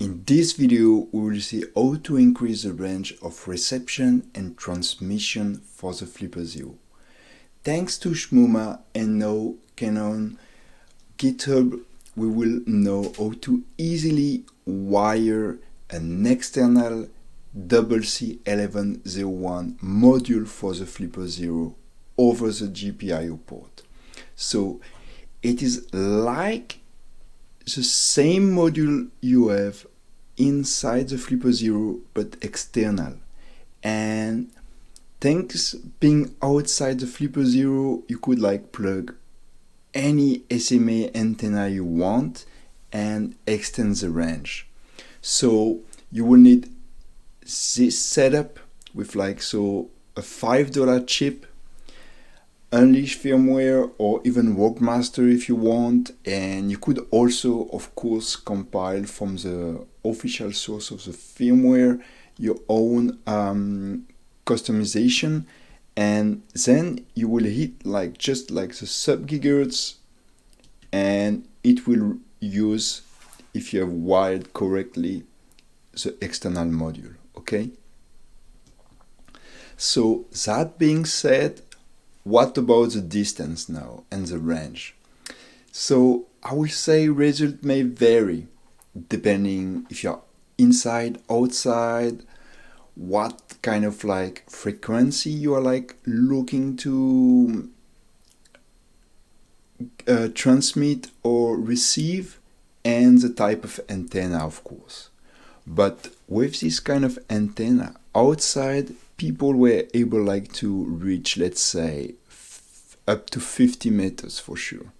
In this video, we will see how to increase the range of reception and transmission for the flipperzero. Thanks to Shmuma and now Canon GitHub, we will know how to easily wire an external CC1101 module for the flipperzero over the GPIO port. So it is like the same module you have inside the flipperzero but external, and thanks being outside the flipperzero, you could like plug any SMA antenna you want and extend the range. So you will need this setup with like a $5 chip, Unleash firmware, or even Workmaster if you want, and you could also of course compile from the official source of the firmware your own customization, and then you will hit just like the sub-gigahertz, and it will use, if you have wired correctly, the external module. Okay, so that being said, what about the distance now and the range? So I will say result may vary depending if you're inside, outside, what kind of frequency you are looking to transmit or receive, and the type of antenna, of course. But with this kind of antenna outside, people were able to reach, let's say, up to 50 meters for sure.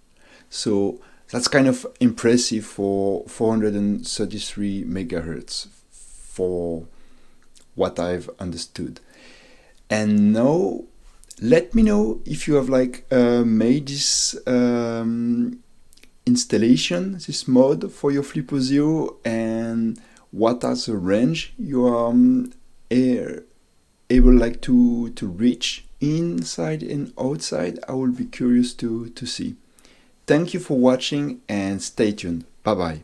So that's kind of impressive for 433 megahertz for what I've understood. And now let me know if you have made this installation, this mod for your flipperzero, and what are the range you are able to reach inside and outside. I will be curious to see. Thank you for watching and stay tuned. Bye bye.